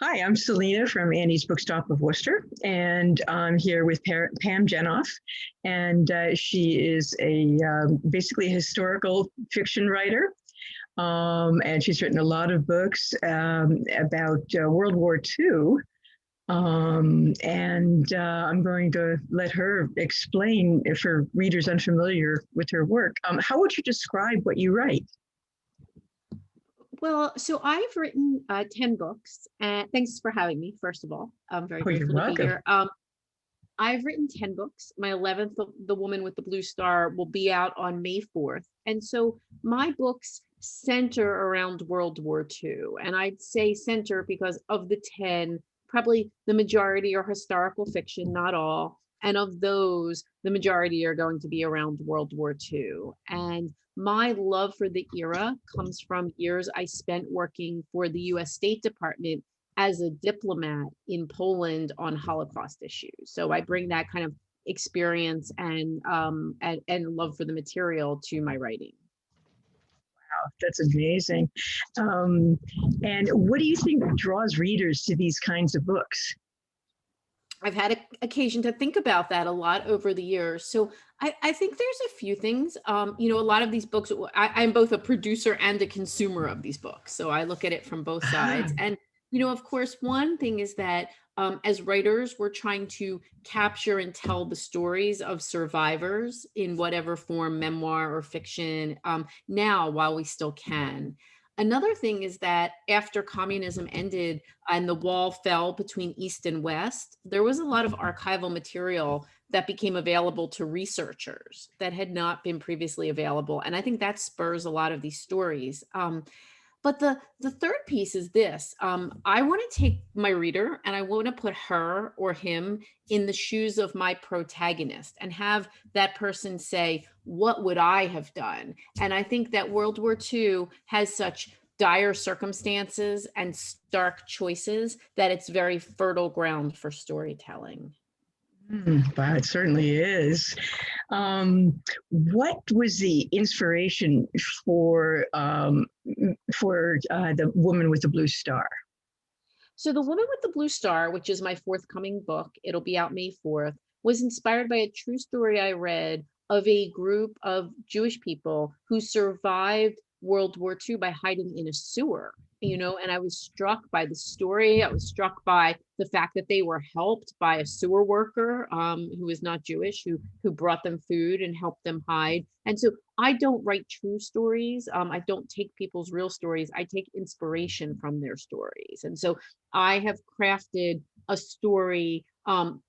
Hi, I'm Selina from Annie's Bookstop of Worcester, and I'm here with Pam Jenoff, and she is basically a historical fiction writer, and she's written a lot of books about World War II, and I'm going to let her explain, if her readers unfamiliar with her work, how would you describe what you write? Well, so I've written 10 books, and thanks for having me, first of all. I'm very Oh, you're grateful to be welcome. here. I've written 10 books. My 11th, The Woman with the Blue Star, will be out on May 4th. And so my books center around World War II. And I'd say center because of the 10, probably the majority are historical fiction, not all. And of those, the majority are going to be around World War II. And my love for the era comes from years I spent working for the US State Department as a diplomat in Poland on Holocaust issues. So I bring that kind of experience and love for the material to my writing. That's amazing. Um, and what do you think draws readers to these kinds of books? I've had occasion to think about that a lot over the years. So I think there's a few things. A lot of these books, I'm both a producer and a consumer of these books. So I look at it from both Ah, sides. And, of course, one thing is that as writers, we're trying to capture and tell the stories of survivors in whatever form, memoir or fiction, now while we still can. Another thing is that after communism ended, and the wall fell between East and West, there was a lot of archival material that became available to researchers that had not been previously available. And I think that spurs a lot of these stories. But the third piece is this. I want to take my reader and I want to put her or him in the shoes of my protagonist and have that person say, what would I have done? And I think that World War II has such dire circumstances and stark choices that it's very fertile ground for storytelling. wow, it certainly is. What was the inspiration for the Woman with the Blue Star? So, The Woman with the Blue Star, which is my forthcoming book, it'll be out May 4th, was inspired by a true story I read of a group of Jewish people who survived World War II by hiding in a sewer. And I was struck by the story. I was struck by the fact that they were helped by a sewer worker who was not Jewish, who brought them food and helped them hide. And so I don't write true stories. I don't take people's real stories. I take inspiration from their stories. And so I have crafted a story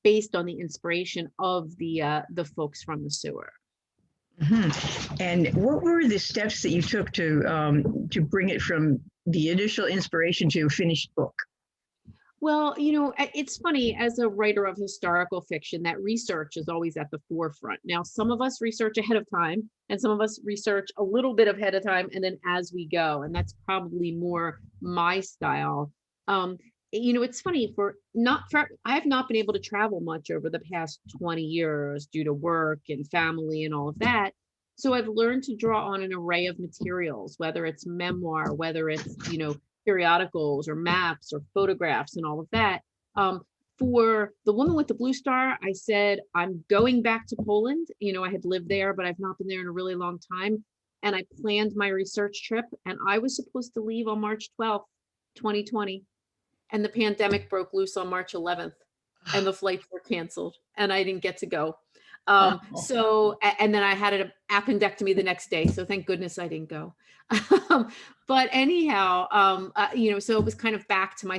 based on the inspiration of the folks from the sewer. And what were the steps that you took to bring it from the initial inspiration to a finished book? Well, it's funny, as a writer of historical fiction, that research is always at the forefront. Now, some of us research ahead of time, and some of us research a little bit ahead of time, and then as we go. And that's probably more my style. Um, it's funny I have not been able to travel much over the past 20 years due to work and family and all of that. So I've learned to draw on an array of materials, whether it's memoir, whether it's, periodicals or maps or photographs and all of that. For The Woman with the Blue Star, I said, I'm going back to Poland. I had lived there, but I've not been there in a really long time. And I planned my research trip, and I was supposed to leave on March 12th, 2020. And the pandemic broke loose on March 11th, and the flights were canceled, and I didn't get to go. Oh, And then I had an appendectomy the next day. So thank goodness I didn't go. Um, but anyhow, so it was kind of back to my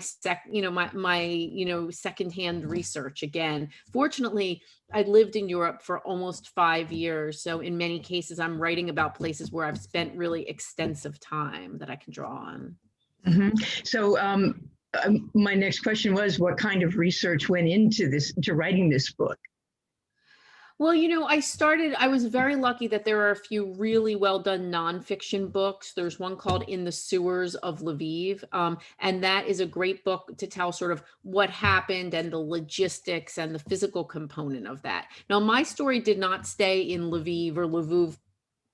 secondhand research again. Fortunately, I lived in Europe for almost 5 years. So in many cases, I'm writing about places where I've spent really extensive time that I can draw on. so my next question was, what kind of research went into writing this book? Well, I was very lucky that there are a few really well done nonfiction books. There's one called In the Sewers of Levive. And that is a great book to tell sort of what happened and the logistics and the physical component of that. Now, my story did not stay in Lviv or Lviv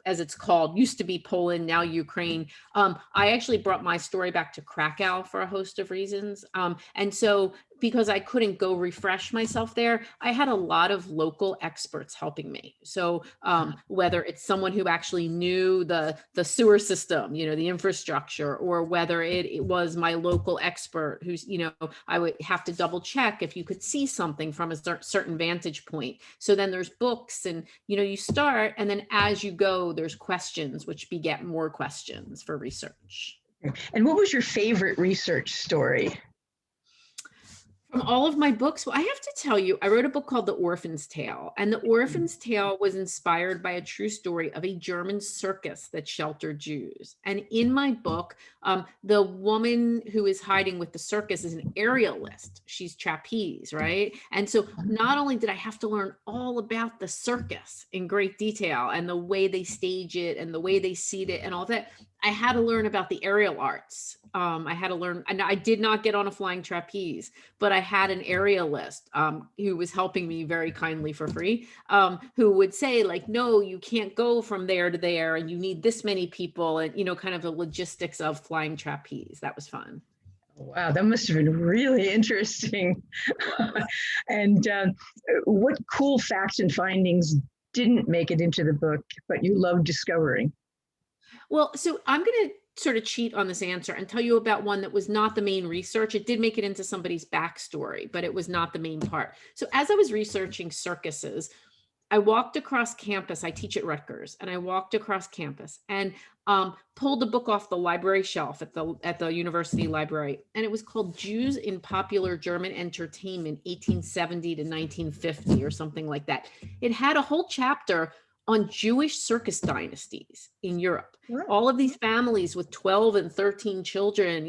as it's called, used to be Poland, now Ukraine. I actually brought my story back to Krakow for a host of reasons. And so because I couldn't go refresh myself there, I had a lot of local experts helping me. So whether it's someone who actually knew the sewer system, the infrastructure, or whether it was my local expert who's, I would have to double check if you could see something from a certain vantage point. So then there's books, and, you start, and then as you go, there's questions, which beget more questions for research. And what was your favorite research story? From all of my books, well, I have to tell you, I wrote a book called The Orphan's Tale, and The Orphan's Tale was inspired by a true story of a German circus that sheltered Jews. And in my book, the woman who is hiding with the circus is an aerialist. She's trapeze, right? And so not only did I have to learn all about the circus in great detail and the way they stage it and the way they seat it and all that, I had to learn about the aerial arts. I had to learn, and I did not get on a flying trapeze, but I had an aerialist who was helping me very kindly for free, who would say, like, no, you can't go from there to there, and you need this many people, and, kind of the logistics of flying trapeze. That was fun. Wow, that must have been really interesting. And what cool facts and findings didn't make it into the book, but you loved discovering? Well, so I'm going to sort of cheat on this answer and tell you about one that was not the main research. It did make it into somebody's backstory, but it was not the main part. So as I was researching circuses, I walked across campus. I teach at Rutgers, and I walked across campus and pulled a book off the library shelf at the university library, and it was called Jews in Popular German Entertainment, 1870 to 1950, or something like that. It had a whole chapter on Jewish circus dynasties in Europe. Wow. All of these families with 12 and 13 children,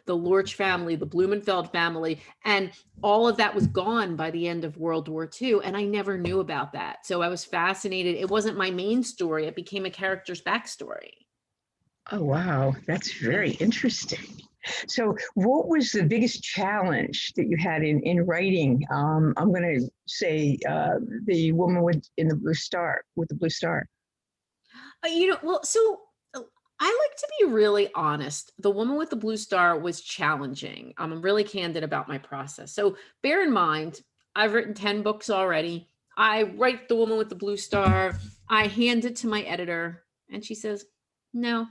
the Lorch family, the Blumenfeld family, and all of that was gone by the end of World War II. And I never knew about that. So I was fascinated. It wasn't my main story. It became a character's backstory. Oh, wow. That's very interesting. So what was the biggest challenge that you had in writing? I'm going to say the woman with the blue star. Well, so I like to be really honest. The woman with the blue star was challenging. I'm really candid about my process. So bear in mind, I've written 10 books already. I write The Woman with the Blue Star. I hand it to my editor, and she says, no.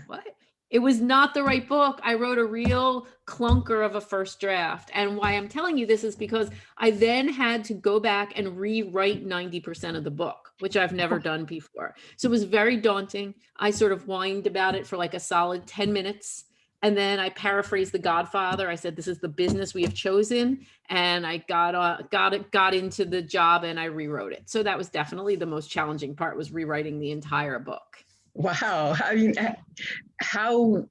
What? It was not the right book. I wrote a real clunker of a first draft. And why I'm telling you this is because I then had to go back and rewrite 90% of the book, which I've never done before. So it was very daunting. I sort of whined about it for like a solid 10 minutes. And then I paraphrased The Godfather. I said, this is the business we have chosen. And I got into the job, and I rewrote it. So that was definitely the most challenging part, was rewriting the entire book. Wow. I mean, how,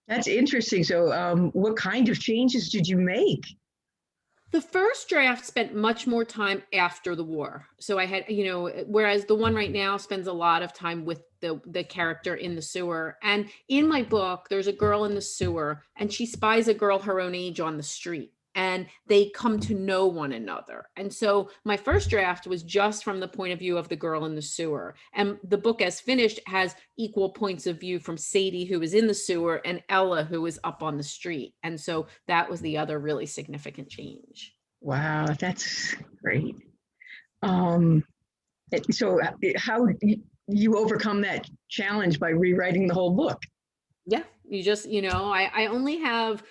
that's interesting. So what kind of changes did you make? The first draft spent much more time after the war. So I had, whereas the one right now spends a lot of time with the character in the sewer. And in my book, there's a girl in the sewer, and she spies a girl her own age on the street, and they come to know one another. And so my first draft was just from the point of view of the girl in the sewer. And the book, as finished, has equal points of view from Sadie, who was in the sewer, and Ella, who was up on the street. And so that was the other really significant change. Wow, that's great. So how you overcome that challenge? By rewriting the whole book? Yeah, you just, I only have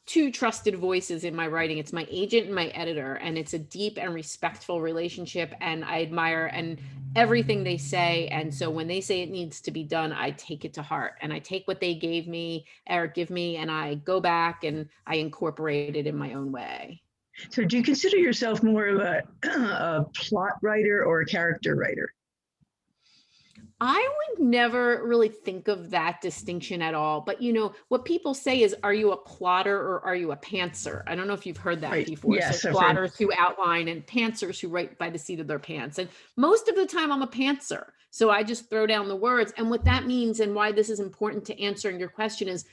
two trusted voices in my writing. It's my agent and my editor, and it's a deep and respectful relationship, and I admire and everything they say. And so when they say it needs to be done, I take it to heart, and I take what they gave me or give me, and I go back and I incorporate it in my own way. So do you consider yourself more of a plot writer or a character writer? I would never really think of that distinction at all. But, what people say is, are you a plotter or are you a pantser? I don't know if you've heard that before. Yes, so plotters who outline, and pantsers who write by the seat of their pants. And most of the time I'm a pantser. So I just throw down the words. And what that means, and why this is important to answering your question, is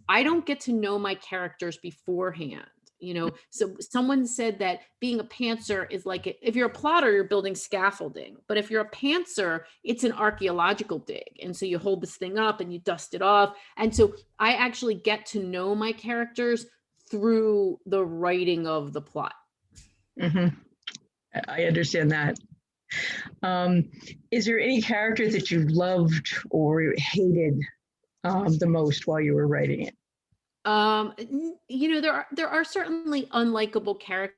I don't get to know my characters beforehand. So someone said that being a pantser is like, if you're a plotter, you're building scaffolding, but if you're a pantser, it's an archaeological dig. And so you hold this thing up and you dust it off. And so I actually get to know my characters through the writing of the plot. Hmm. I understand that. Is there any character that you loved or hated the most while you were writing it? There are certainly unlikable characters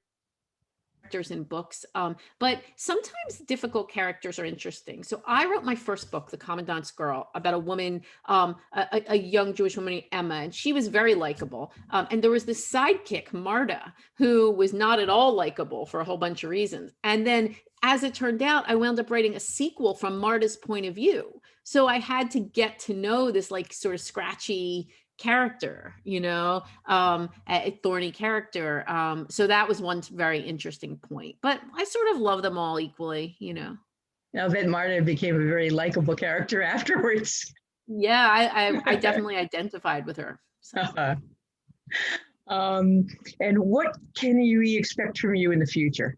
in books, but sometimes difficult characters are interesting. So I wrote my first book, The Commandant's Girl, about a woman, a young Jewish woman named Emma, and she was very likable. And there was this sidekick, Marta, who was not at all likable for a whole bunch of reasons. And then, as it turned out, I wound up writing a sequel from Marta's point of view. So I had to get to know this like sort of scratchy character, a thorny character. So that was one very interesting point. But I sort of love them all equally. Now that Marta became a very likable character afterwards. Yeah, I definitely identified with her. So. And what can we expect from you in the future?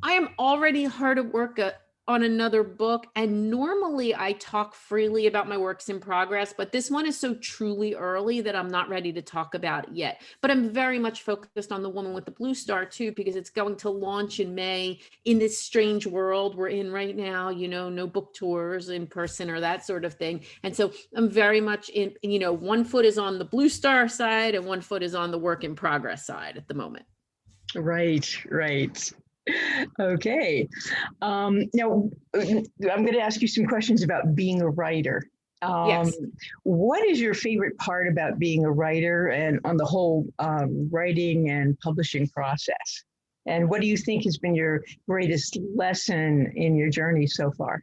I am already hard at work on another book, and normally I talk freely about my works in progress, but this one is so truly early that I'm not ready to talk about it yet. But I'm very much focused on The Woman with the Blue Star too, because it's going to launch in May in this strange world we're in right now, no book tours in person or that sort of thing. And so I'm very much in, one foot is on the Blue Star side and one foot is on the work in progress side at the moment. Right. Okay. Now, I'm going to ask you some questions about being a writer. Yes. What is your favorite part about being a writer and on the whole writing and publishing process? And what do you think has been your greatest lesson in your journey so far?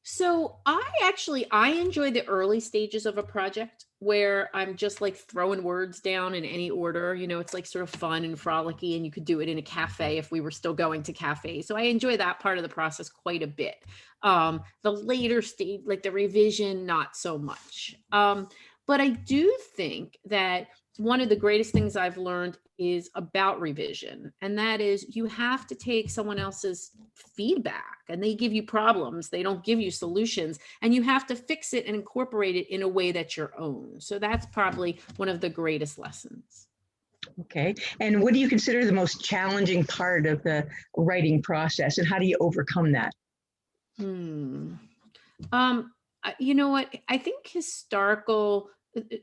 So I enjoy the early stages of a project where I'm just like throwing words down in any order. It's like sort of fun and frolicky, and you could do it in a cafe if we were still going to cafes. So I enjoy that part of the process quite a bit. The later stage, like the revision, not so much. But I do think that one of the greatest things I've learned is about revision. And that is, you have to take someone else's feedback, and they give you problems. They don't give you solutions, and you have to fix it and incorporate it in a way that's your own. So that's probably one of the greatest lessons. Okay. And what do you consider the most challenging part of the writing process, and how do you overcome that? You know what? I think historical,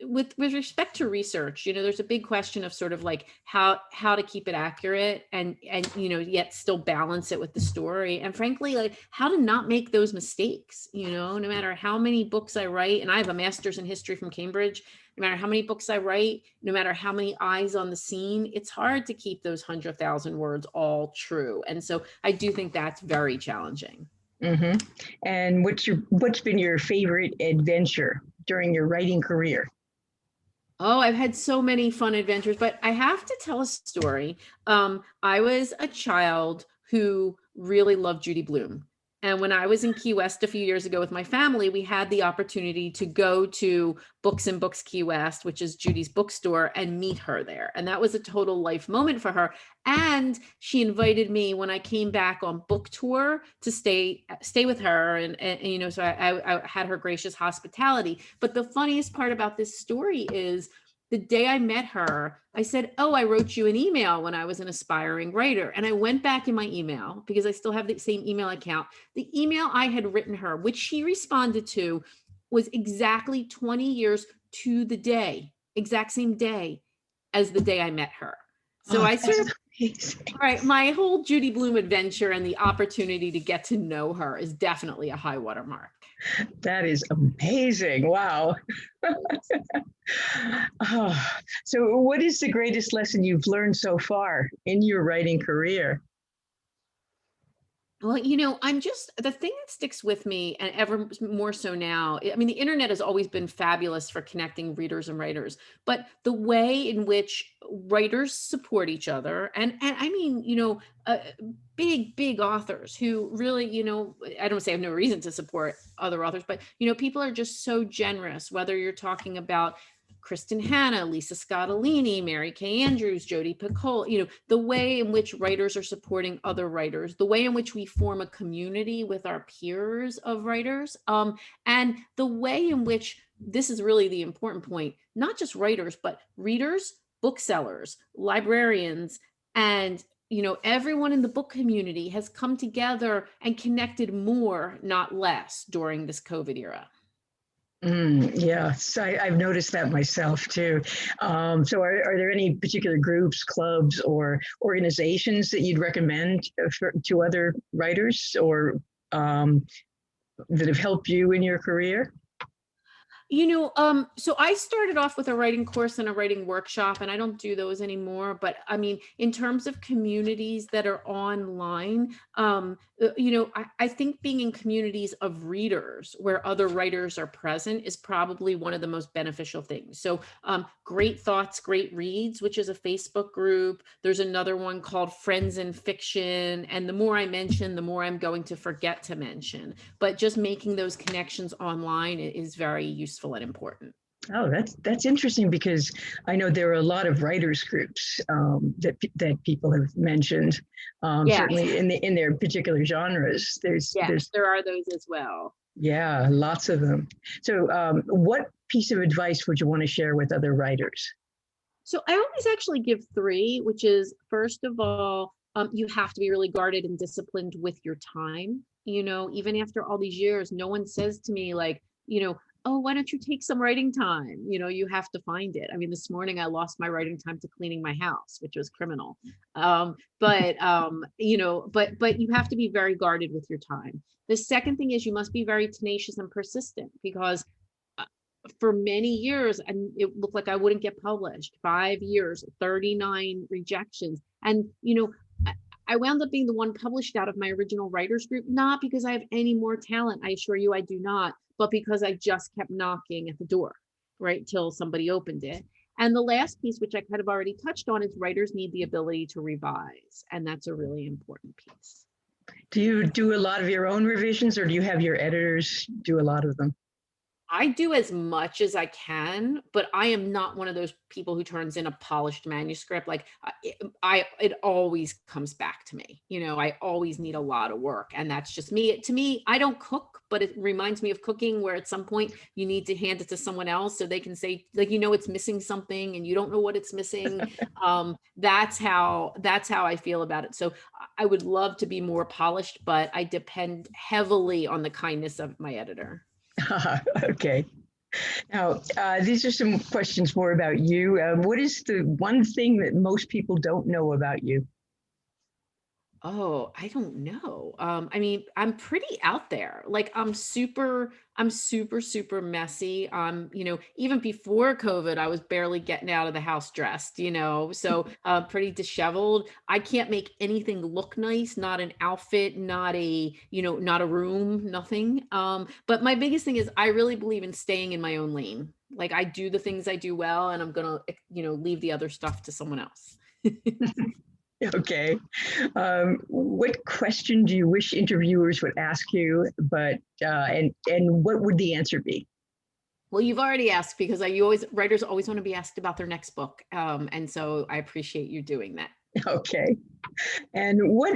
with respect to research, there's a big question of sort of like how to keep it accurate and yet still balance it with the story, and frankly, like how to not make those mistakes. No matter how many books I write, and I have a master's in history from Cambridge. No matter how many books I write, no matter how many eyes on the scene, it's hard to keep those 100,000 words all true. And so I do think that's very challenging. Mm-hmm. And what's been your favorite adventure during your writing career? Oh, I've had so many fun adventures, but I have to tell a story. I was a child who really loved Judy Blume. And when I was in Key West a few years ago with my family, we had the opportunity to go to Books and Books Key West, which is Judy's bookstore, and meet her there. And that was a total life moment for her. And she invited me when I came back on book tour to stay with her. And so I had her gracious hospitality. But the funniest part about this story is, the day I met her, I said, "Oh, I wrote you an email when I was an aspiring writer." And I went back in my email because I still have the same email account. The email I had written her, which she responded to, was exactly 20 years to the day, exact same day as the day I met her. So I sort of, all right, my whole Judy Blume adventure and the opportunity to get to know her is definitely a high watermark. That is amazing. Wow. So what is the greatest lesson you've learned so far in your writing career? Well, the thing that sticks with me, and ever more so now, I mean, the internet has always been fabulous for connecting readers and writers, but the way in which writers support each other, and I mean, big authors who really, I don't say I have no reason to support other authors, but, people are just so generous, whether you're talking about Kristen Hanna, Lisa Scottolini, Mary Kay Andrews, Jodi Picoult, the way in which writers are supporting other writers, the way in which we form a community with our peers of writers, and the way in which, this is really the important point, not just writers, but readers, booksellers, librarians, and everyone in the book community has come together and connected more, not less, during this COVID era. Yes, I've noticed that myself too. So are there any particular groups, clubs, or organizations that you'd recommend to other writers or that have helped you in your career? So I started off with a writing course and a writing workshop, and I don't do those anymore. But I mean, in terms of communities that are online, I think being in communities of readers where other writers are present is probably one of the most beneficial things. So Great Thoughts, Great Reads, which is a Facebook group. There's another one called Friends in Fiction. And the more I mention, the more I'm going to forget to mention. But just making those connections online is very useful and important. Oh, that's interesting, because I know there are a lot of writers groups that people have mentioned. Certainly in their particular genres. There are those as well. Yeah, lots of them. So, what piece of advice would you want to share with other writers? So I always actually give 3, which is, first of all, you have to be really guarded and disciplined with your time. Even after all these years, no one says to me like, oh, why don't you take some writing time? You have to find it. I mean, this morning I lost my writing time to cleaning my house, which was criminal. But you have to be very guarded with your time. The second thing is you must be very tenacious and persistent, because for many years, and it looked like I wouldn't get published. 5 years, 39 rejections. And, I wound up being the one published out of my original writers group, not because I have any more talent. I assure you I do not, but because I just kept knocking at the door, right, till somebody opened it. And the last piece, which I kind of already touched on, is writers need the ability to revise. And that's a really important piece. Do you do a lot of your own revisions, or do you have your editors do a lot of them? I do as much as I can, but I am not one of those people who turns in a polished manuscript. Like it always comes back to me. I always need a lot of work, and that's just me. To me, I don't cook, but it reminds me of cooking, where at some point you need to hand it to someone else so they can say, like, it's missing something and you don't know what it's missing. That's how I feel about it. So I would love to be more polished, but I depend heavily on the kindness of my editor. Okay. Now, these are some questions more about you. What is the one thing that most people don't know about you? Oh, I don't know. I mean, I'm pretty out there. Like I'm super, super messy. Even before COVID, I was barely getting out of the house dressed, so pretty disheveled. I can't make anything look nice, not an outfit, not a room, nothing. But my biggest thing is I really believe in staying in my own lane. Like I do the things I do well, and I'm gonna, leave the other stuff to someone else. Okay. What question do you wish interviewers would ask you, and what would the answer be? Well, you've already asked, because writers always want to be asked about their next book. And so I appreciate you doing that. Okay. And what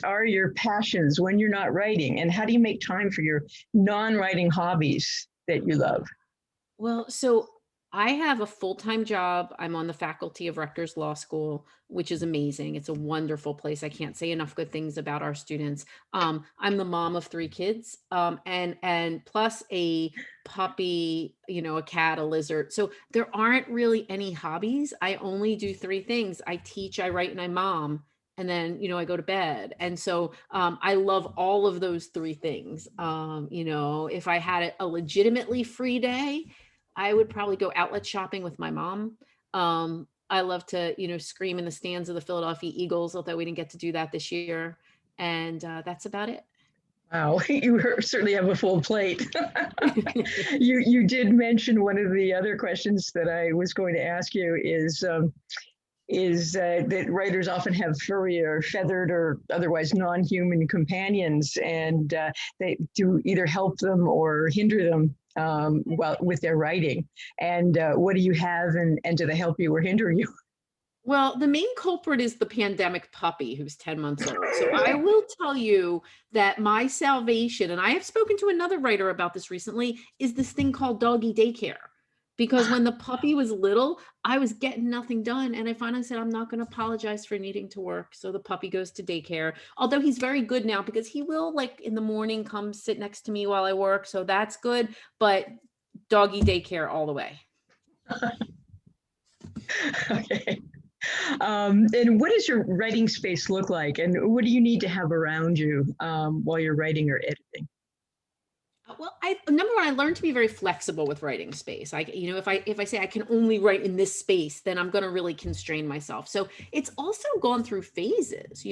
are your passions when you're not writing, and how do you make time for your non-writing hobbies that you love? Well, so I have a full-time job. I'm on the faculty of Rutgers Law School, which is amazing. It's a wonderful place. I can't say enough good things about our students. I'm the mom of 3 kids, and plus a puppy, a cat, a lizard. So there aren't really any hobbies. I only do 3 things. I teach, I write, and I mom. And then, I go to bed. And so I love all of those 3 things. If I had a legitimately free day, I would probably go outlet shopping with my mom. I love to, scream in the stands of the Philadelphia Eagles, although we didn't get to do that this year. And that's about it. Wow, you certainly have a full plate. You did mention one of the other questions that I was going to ask you is that writers often have furry or feathered or otherwise non-human companions, and they do either help them or hinder them well, with their writing? And what do you have, and do they help you or hinder you? Well, the main culprit is the pandemic puppy who's 10 months old. So I will tell you that my salvation, and I have spoken to another writer about this recently, is this thing called doggy daycare. Because when the puppy was little, I was getting nothing done. And I finally said, I'm not going to apologize for needing to work. So the puppy goes to daycare, although he's very good now because he will, like, in the morning come sit next to me while I work. So that's good. But doggy daycare all the way. Okay. And what does your writing space look like? And what do you need to have around you while you're writing or editing? Well, number one, I learned to be very flexible with writing space. If I say I can only write in this space, then I'm going to really constrain myself. So it's also gone through phases.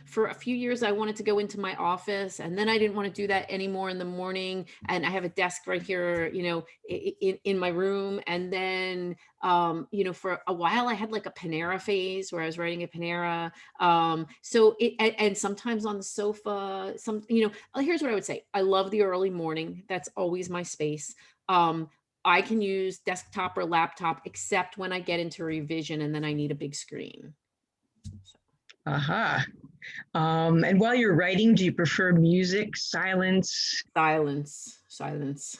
For a few years, I wanted to go into my office, and then I didn't want to do that anymore in the morning. And I have a desk right here, in my room. And then, for a while, I had like a Panera phase where I was writing at Panera. And sometimes on the sofa, here's what I would say. I love the early morning. That's always my space. I can use desktop or laptop, except when I get into revision and then I need a big screen. Aha. And while you're writing, do you prefer music, silence? Silence.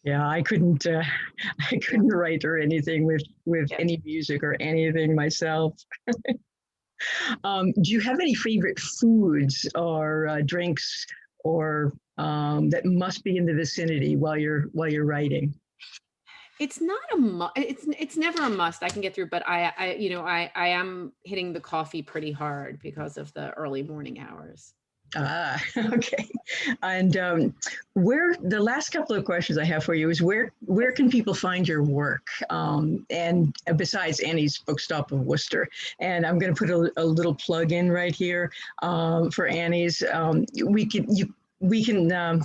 Yeah, I couldn't write or anything with any music or anything myself. Do you have any favorite foods or drinks or that must be in the vicinity while you're writing? It's not a it's never a must. I can get through, but I am hitting the coffee pretty hard because of the early morning hours. Okay. And where the last couple of questions I have for you is where can people find your work? And besides Annie's Bookstop of Worcester, and I'm going to put a little plug in right here for Annie's. We can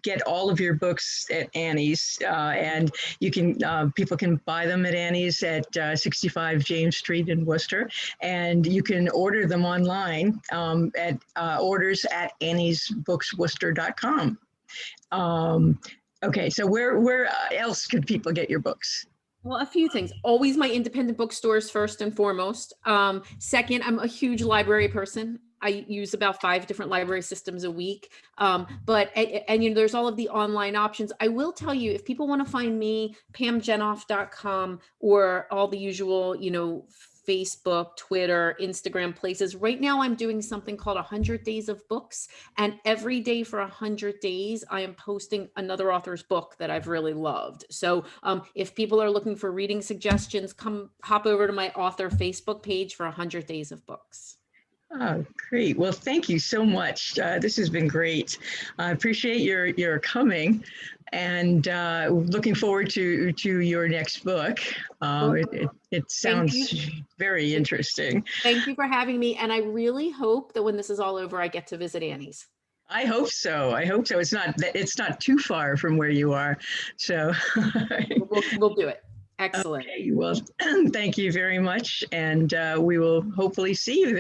get all of your books at Annie's, and people can buy them at Annie's at 65 James Street in Worcester, and you can order them online at orders at anniesbooksworcester.com. Okay, so where else could people get your books? Well, a few things. Always my independent bookstores first and foremost. Second, I'm a huge library person. I use about 5 different library systems a week. There's all of the online options. I will tell you, if people want to find me, pamjenoff.com or all the usual, Facebook, Twitter, Instagram places. Right now I'm doing something called 100 Days of Books. And every day for 100 days, I am posting another author's book that I've really loved. So if people are looking for reading suggestions, come hop over to my author Facebook page for 100 Days of Books. Oh, great. Well, thank you so much. This has been great. I appreciate your coming, and looking forward to your next book. It sounds very interesting. Thank you for having me. And I really hope that when this is all over, I get to visit Annie's. I hope so. It's not too far from where you are. So we'll do it. Excellent. Okay, well, thank you very much. And we will hopefully see you